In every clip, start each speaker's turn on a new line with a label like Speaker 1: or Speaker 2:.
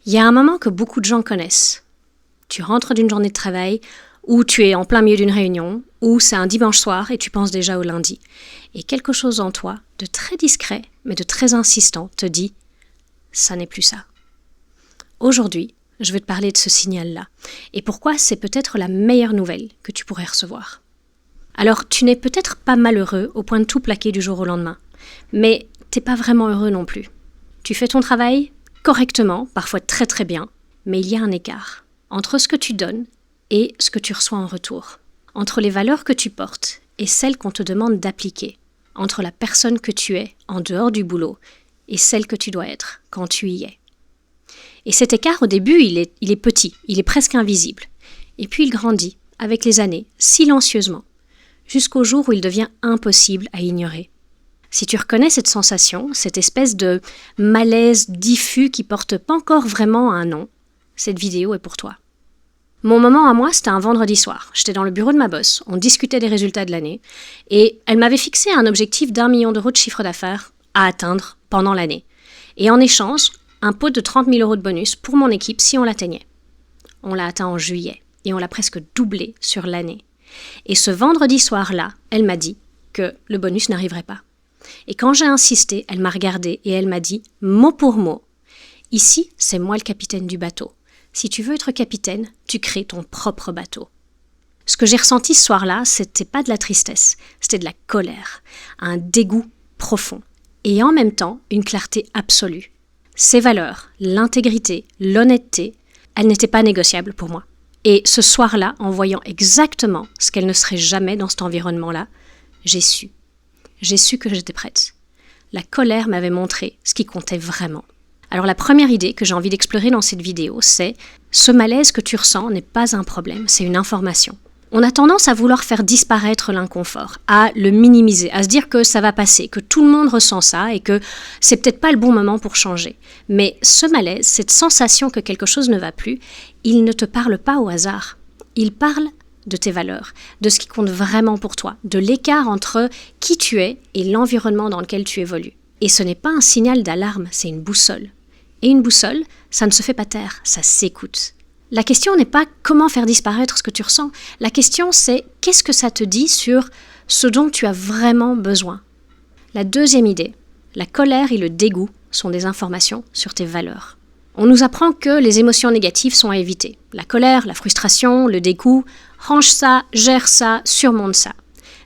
Speaker 1: Il y a un moment que beaucoup de gens connaissent. Tu rentres d'une journée de travail, ou tu es en plein milieu d'une réunion, ou c'est un dimanche soir et tu penses déjà au lundi. Et quelque chose en toi, de très discret, mais de très insistant, te dit « ça n'est plus ça ». Aujourd'hui, je vais te parler de ce signal-là, et pourquoi c'est peut-être la meilleure nouvelle que tu pourrais recevoir. Alors, tu n'es peut-être pas malheureux au point de tout plaquer du jour au lendemain, mais t'es pas vraiment heureux non plus. Tu fais ton travail correctement, parfois très très bien, mais il y a un écart entre ce que tu donnes et ce que tu reçois en retour, entre les valeurs que tu portes et celles qu'on te demande d'appliquer, entre la personne que tu es en dehors du boulot et celle que tu dois être quand tu y es. Et cet écart, au début, il est petit, il est presque invisible. Et puis il grandit, avec les années, silencieusement, jusqu'au jour où il devient impossible à ignorer. Si tu reconnais cette sensation, cette espèce de malaise diffus qui porte pas encore vraiment un nom, cette vidéo est pour toi. Mon moment à moi, c'était un vendredi soir. J'étais dans le bureau de ma boss, on discutait des résultats de l'année, et elle m'avait fixé un objectif d'1 million d'euros de chiffre d'affaires à atteindre pendant l'année. Et en échange, un pot de 30 000 euros de bonus pour mon équipe si on l'atteignait. On l'a atteint en juillet, et on l'a presque doublé sur l'année. Et ce vendredi soir-là, elle m'a dit que le bonus n'arriverait pas. Et quand j'ai insisté, elle m'a regardé et elle m'a dit, mot pour mot, « Ici, c'est moi le capitaine du bateau. Si tu veux être capitaine, tu crées ton propre bateau. » Ce que j'ai ressenti ce soir-là, c'était pas de la tristesse, c'était de la colère, un dégoût profond, et en même temps, une clarté absolue. Ces valeurs, l'intégrité, l'honnêteté, elles n'étaient pas négociables pour moi. Et ce soir-là, en voyant exactement ce qu'elle ne serait jamais dans cet environnement-là, j'ai su. J'ai su que j'étais prête. La colère m'avait montré ce qui comptait vraiment. Alors la première idée que j'ai envie d'explorer dans cette vidéo, c'est « ce malaise que tu ressens n'est pas un problème, c'est une information ». On a tendance à vouloir faire disparaître l'inconfort, à le minimiser, à se dire que ça va passer, que tout le monde ressent ça et que c'est peut-être pas le bon moment pour changer. Mais ce malaise, cette sensation que quelque chose ne va plus, il ne te parle pas au hasard. Il parle de tes valeurs, de ce qui compte vraiment pour toi, de l'écart entre qui tu es et l'environnement dans lequel tu évolues. Et ce n'est pas un signal d'alarme, c'est une boussole. Et une boussole, ça ne se fait pas taire, ça s'écoute. La question n'est pas comment faire disparaître ce que tu ressens. La question, c'est qu'est-ce que ça te dit sur ce dont tu as vraiment besoin. La deuxième idée, la colère et le dégoût sont des informations sur tes valeurs. On nous apprend que les émotions négatives sont à éviter. La colère, la frustration, le dégoût, range ça, gère ça, surmonte ça.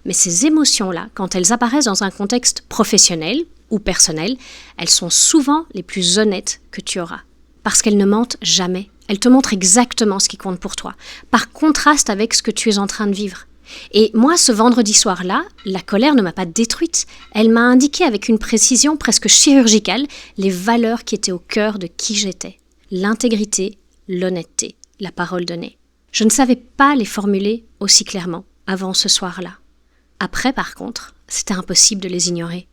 Speaker 1: Mais ces émotions-là, quand elles apparaissent dans un contexte professionnel ou personnel, elles sont souvent les plus honnêtes que tu auras. Parce qu'elles ne mentent jamais. Elles te montrent exactement ce qui compte pour toi, par contraste avec ce que tu es en train de vivre. Et moi, ce vendredi soir-là, la colère ne m'a pas détruite. Elle m'a indiqué avec une précision presque chirurgicale les valeurs qui étaient au cœur de qui j'étais. L'intégrité, l'honnêteté, la parole donnée. Je ne savais pas les formuler aussi clairement avant ce soir-là. Après, par contre, c'était impossible de les ignorer.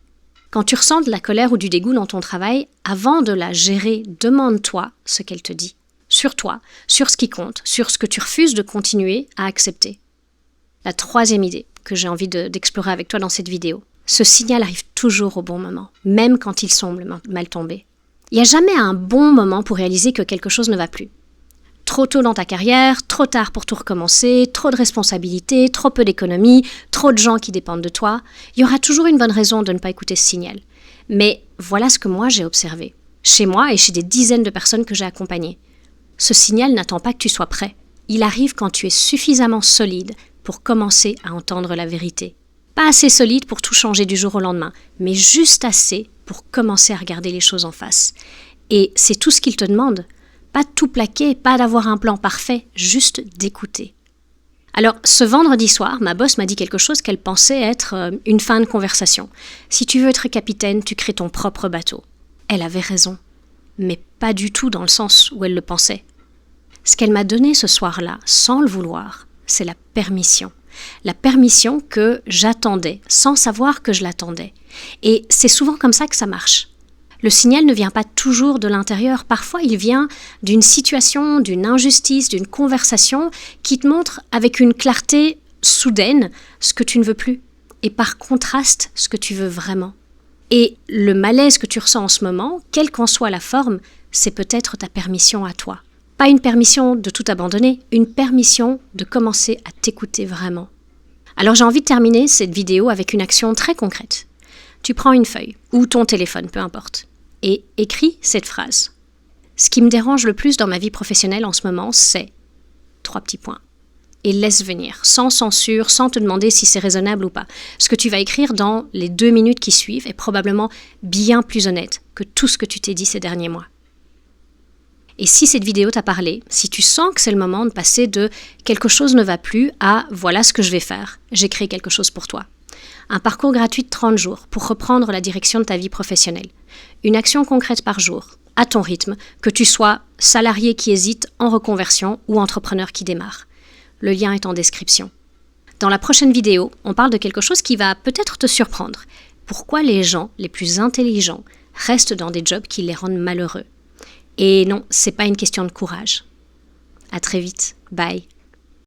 Speaker 1: Quand tu ressens de la colère ou du dégoût dans ton travail, avant de la gérer, demande-toi ce qu'elle te dit. Sur toi, sur ce qui compte, sur ce que tu refuses de continuer à accepter. La troisième idée que j'ai envie d'explorer avec toi dans cette vidéo, ce signal arrive toujours au bon moment, même quand il semble mal tombé. Il n'y a jamais un bon moment pour réaliser que quelque chose ne va plus. Trop tôt dans ta carrière, trop tard pour tout recommencer, trop de responsabilités, trop peu d'économies, trop de gens qui dépendent de toi. Il y aura toujours une bonne raison de ne pas écouter ce signal. Mais voilà ce que moi j'ai observé, chez moi et chez des dizaines de personnes que j'ai accompagnées. Ce signal n'attend pas que tu sois prêt. Il arrive quand tu es suffisamment solide pour commencer à entendre la vérité. Pas assez solide pour tout changer du jour au lendemain, mais juste assez pour commencer à regarder les choses en face. Et c'est tout ce qu'il te demande. Pas de tout plaquer, pas d'avoir un plan parfait, juste d'écouter. Alors, ce vendredi soir, ma boss m'a dit quelque chose qu'elle pensait être une fin de conversation. Si tu veux être capitaine, tu crées ton propre bateau. Elle avait raison, mais pas du tout dans le sens où elle le pensait. Ce qu'elle m'a donné ce soir-là, sans le vouloir, c'est la permission. La permission que j'attendais, sans savoir que je l'attendais. Et c'est souvent comme ça que ça marche. Le signal ne vient pas toujours de l'intérieur. Parfois, il vient d'une situation, d'une injustice, d'une conversation qui te montre avec une clarté soudaine ce que tu ne veux plus. Et par contraste, ce que tu veux vraiment. Et le malaise que tu ressens en ce moment, quelle qu'en soit la forme, c'est peut-être ta permission à toi. Pas une permission de tout abandonner, une permission de commencer à t'écouter vraiment. Alors j'ai envie de terminer cette vidéo avec une action très concrète. Tu prends une feuille ou ton téléphone, peu importe, et écris cette phrase. Ce qui me dérange le plus dans ma vie professionnelle en ce moment, c'est 3 petits points. Et laisse venir, sans censure, sans te demander si c'est raisonnable ou pas. Ce que tu vas écrire dans les 2 minutes qui suivent est probablement bien plus honnête que tout ce que tu t'es dit ces derniers mois. Et si cette vidéo t'a parlé, si tu sens que c'est le moment de passer de quelque chose ne va plus à voilà ce que je vais faire, j'ai créé quelque chose pour toi. Un parcours gratuit de 30 jours pour reprendre la direction de ta vie professionnelle. Une action concrète par jour, à ton rythme, que tu sois salarié qui hésite en reconversion ou entrepreneur qui démarre. Le lien est en description. Dans la prochaine vidéo, on parle de quelque chose qui va peut-être te surprendre. Pourquoi les gens les plus intelligents restent dans des jobs qui les rendent malheureux? Et non, c'est pas une question de courage. À très vite. Bye.